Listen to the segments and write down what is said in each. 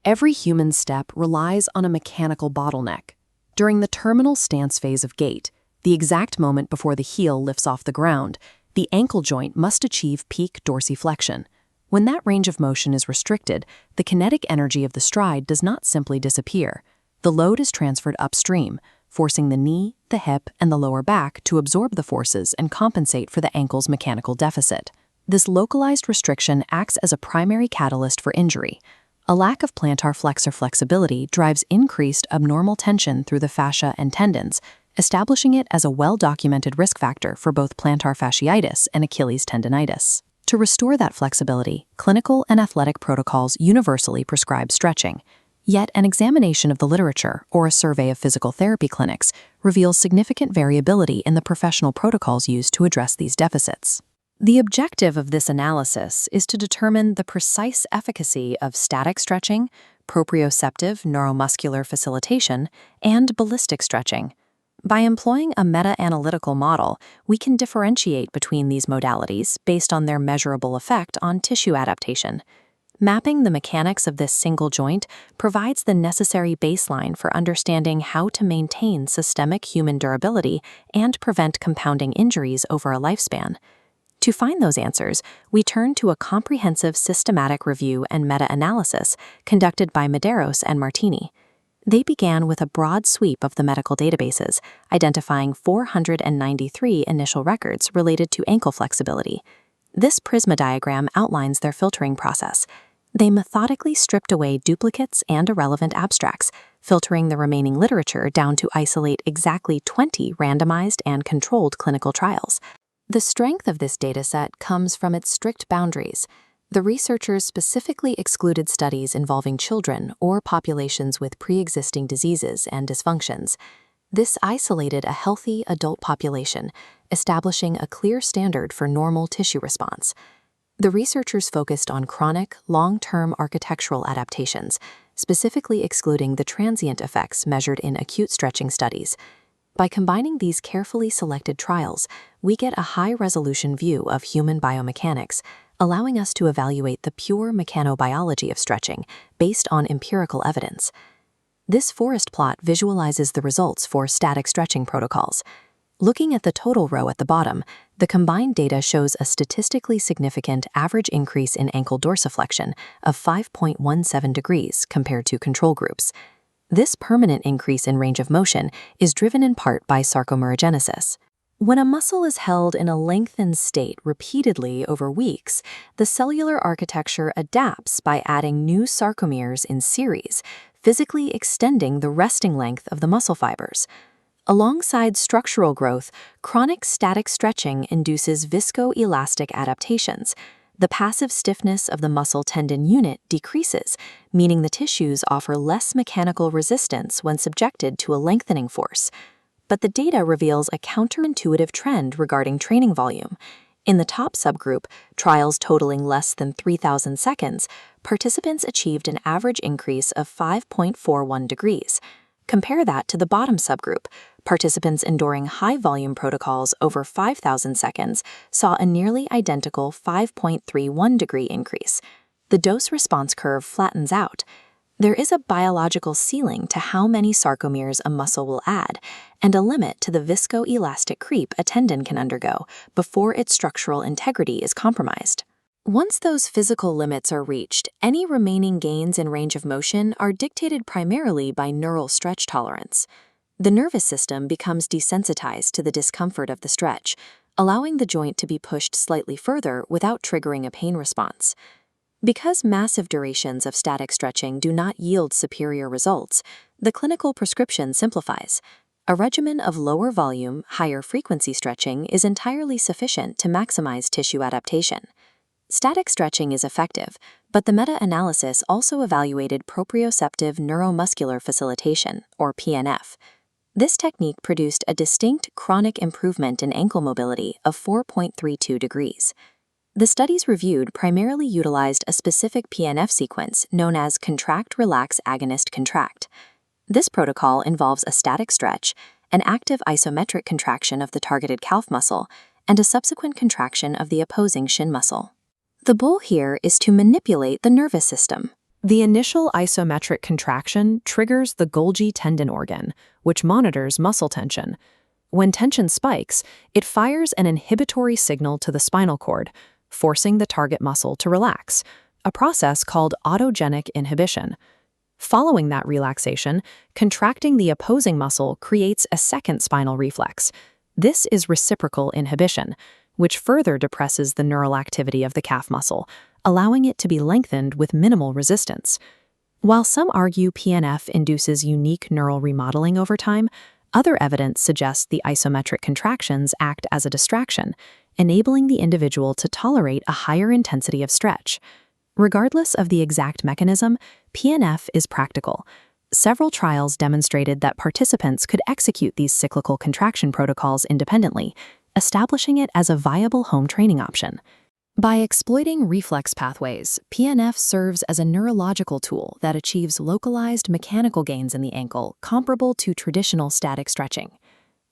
Every human step relies on a mechanical bottleneck. During the terminal stance phase of gait, the exact moment before the heel lifts off the ground, the ankle joint must achieve peak dorsiflexion. When that range of motion is restricted, the kinetic energy of the stride does not simply disappear. The load is transferred upstream, forcing the knee, the hip, and the lower back to absorb the forces and compensate for the ankle's mechanical deficit. This localized restriction acts as a primary catalyst for injury. A lack of plantar flexor flexibility drives increased abnormal tension through the fascia and tendons, establishing it as a well-documented risk factor for both plantar fasciitis and Achilles tendinitis. To restore that flexibility, clinical and athletic protocols universally prescribe stretching. Yet an examination of the literature or a survey of physical therapy clinics reveals significant variability in the professional protocols used to address these deficits. The objective of this analysis is to determine the precise efficacy of static stretching, proprioceptive neuromuscular facilitation, and ballistic stretching. By employing a meta-analytical model, we can differentiate between these modalities based on their measurable effect on tissue adaptation. Mapping the mechanics of this single joint provides the necessary baseline for understanding how to maintain systemic human durability and prevent compounding injuries over a lifespan. To find those answers, we turn to a comprehensive systematic review and meta-analysis conducted by Medeiros and Martini. They began with a broad sweep of the medical databases, identifying 493 initial records related to ankle flexibility. This prisma diagram outlines their filtering process. They methodically stripped away duplicates and irrelevant abstracts, filtering the remaining literature down to isolate exactly 20 randomized and controlled clinical trials. The strength of this dataset comes from its strict boundaries. The researchers specifically excluded studies involving children or populations with pre-existing diseases and dysfunctions. This isolated a healthy adult population, establishing a clear standard for normal tissue response. The researchers focused on chronic, long-term architectural adaptations, specifically excluding the transient effects measured in acute stretching studies. By combining these carefully selected trials, we get a high-resolution view of human biomechanics, allowing us to evaluate the pure mechanobiology of stretching based on empirical evidence. This forest plot visualizes the results for static stretching protocols. Looking at the total row at the bottom, the combined data shows a statistically significant average increase in ankle dorsiflexion of 5.17 degrees compared to control groups. This permanent increase in range of motion is driven in part by sarcomerogenesis. When a muscle is held in a lengthened state repeatedly over weeks, the cellular architecture adapts by adding new sarcomeres in series, physically extending the resting length of the muscle fibers. Alongside structural growth, chronic static stretching induces viscoelastic adaptations. The passive stiffness of the muscle tendon unit decreases, meaning the tissues offer less mechanical resistance when subjected to a lengthening force. But the data reveals a counterintuitive trend regarding training volume. In the top subgroup, trials totaling less than 3,000 seconds, participants achieved an average increase of 5.41 degrees. Compare that to the bottom subgroup. Participants enduring high-volume protocols over 5,000 seconds saw a nearly identical 5.31 degree increase. The dose-response curve flattens out. There is a biological ceiling to how many sarcomeres a muscle will add, and a limit to the viscoelastic creep a tendon can undergo before its structural integrity is compromised. Once those physical limits are reached, any remaining gains in range of motion are dictated primarily by neural stretch tolerance. The nervous system becomes desensitized to the discomfort of the stretch, allowing the joint to be pushed slightly further without triggering a pain response. Because massive durations of static stretching do not yield superior results, the clinical prescription simplifies. A regimen of lower volume, higher frequency stretching is entirely sufficient to maximize tissue adaptation. Static stretching is effective, but the meta-analysis also evaluated proprioceptive neuromuscular facilitation, or PNF. This technique produced a distinct chronic improvement in ankle mobility of 4.32 degrees. The studies reviewed primarily utilized a specific PNF sequence known as Contract-Relax-Agonist-Contract. This protocol involves a static stretch, an active isometric contraction of the targeted calf muscle, and a subsequent contraction of the opposing shin muscle. The goal here is to manipulate the nervous system. The initial isometric contraction triggers the Golgi tendon organ, which monitors muscle tension. When tension spikes, it fires an inhibitory signal to the spinal cord, forcing the target muscle to relax, a process called autogenic inhibition. Following that relaxation, contracting the opposing muscle creates a second spinal reflex. This is reciprocal inhibition, which further depresses the neural activity of the calf muscle, allowing it to be lengthened with minimal resistance. While some argue PNF induces unique neural remodeling over time, other evidence suggests the isometric contractions act as a distraction, enabling the individual to tolerate a higher intensity of stretch. Regardless of the exact mechanism, PNF is practical. Several trials demonstrated that participants could execute these cyclical contraction protocols independently, establishing it as a viable home training option. By exploiting reflex pathways, PNF serves as a neurological tool that achieves localized mechanical gains in the ankle comparable to traditional static stretching.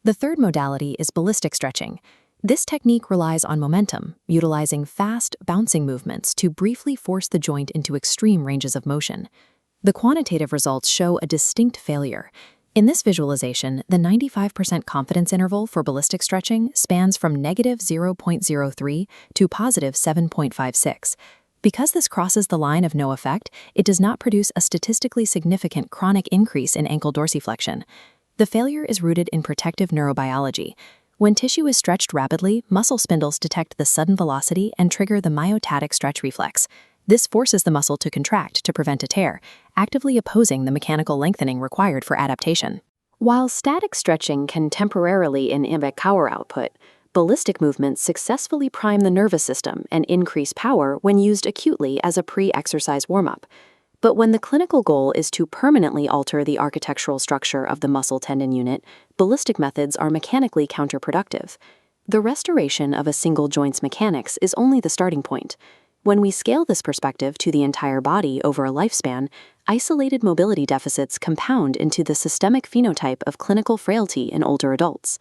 The third modality is ballistic stretching. This technique relies on momentum, utilizing fast, bouncing movements to briefly force the joint into extreme ranges of motion. The quantitative results show a distinct failure. In this visualization, the 95% confidence interval for ballistic stretching spans from -0.03 to +7.56. Because this crosses the line of no effect, it does not produce a statistically significant chronic increase in ankle dorsiflexion. The failure is rooted in protective neurobiology. When tissue is stretched rapidly, muscle spindles detect the sudden velocity and trigger the myotatic stretch reflex. This forces the muscle to contract to prevent a tear, actively opposing the mechanical lengthening required for adaptation. While static stretching can temporarily inhibit power output, ballistic movements successfully prime the nervous system and increase power when used acutely as a pre-exercise warm-up. But when the clinical goal is to permanently alter the architectural structure of the muscle tendon unit, ballistic methods are mechanically counterproductive. The restoration of a single joint's mechanics is only the starting point. When we scale this perspective to the entire body over a lifespan, isolated mobility deficits compound into the systemic phenotype of clinical frailty in older adults.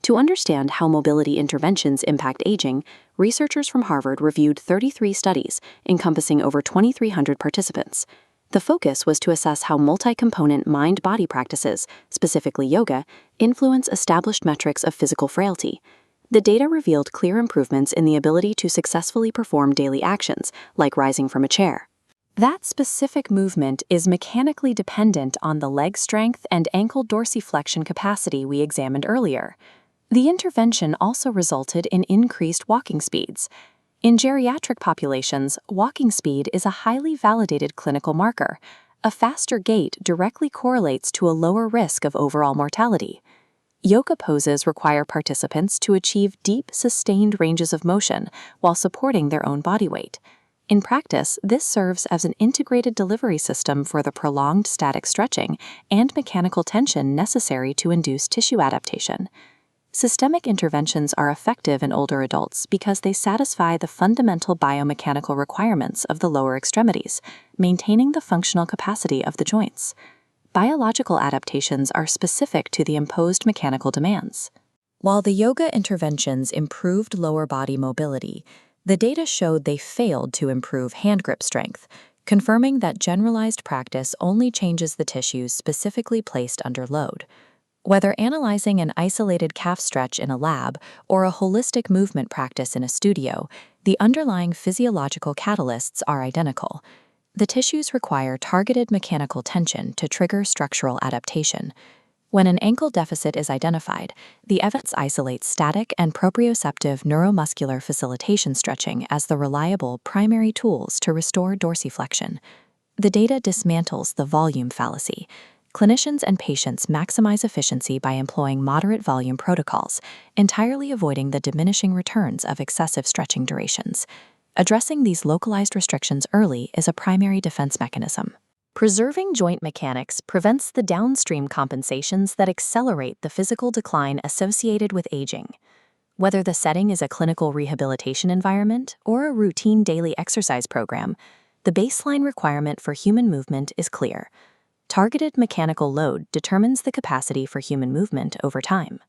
To understand how mobility interventions impact aging, researchers from Harvard reviewed 33 studies encompassing over 2,300 participants. The focus was to assess how multi-component mind-body practices, specifically yoga, influence established metrics of physical frailty. The data revealed clear improvements in the ability to successfully perform daily actions, like rising from a chair. That specific movement is mechanically dependent on the leg strength and ankle dorsiflexion capacity we examined earlier. The intervention also resulted in increased walking speeds. In geriatric populations, walking speed is a highly validated clinical marker. A faster gait directly correlates to a lower risk of overall mortality. Yoga poses require participants to achieve deep, sustained ranges of motion while supporting their own body weight. In practice, this serves as an integrated delivery system for the prolonged static stretching and mechanical tension necessary to induce tissue adaptation. Systemic interventions are effective in older adults because they satisfy the fundamental biomechanical requirements of the lower extremities, maintaining the functional capacity of the joints. Biological adaptations are specific to the imposed mechanical demands. While the yoga interventions improved lower body mobility, the data showed they failed to improve hand grip strength, confirming that generalized practice only changes the tissues specifically placed under load. Whether analyzing an isolated calf stretch in a lab or a holistic movement practice in a studio, the underlying physiological catalysts are identical. The tissues require targeted mechanical tension to trigger structural adaptation. When an ankle deficit is identified, the evidence isolates static and proprioceptive neuromuscular facilitation stretching as the reliable primary tools to restore dorsiflexion. The data dismantles the volume fallacy. Clinicians and patients maximize efficiency by employing moderate volume protocols, entirely avoiding the diminishing returns of excessive stretching durations. Addressing these localized restrictions early is a primary defense mechanism. Preserving joint mechanics prevents the downstream compensations that accelerate the physical decline associated with aging. Whether the setting is a clinical rehabilitation environment or a routine daily exercise program, the baseline requirement for human movement is clear. Targeted mechanical load determines the capacity for human movement over time.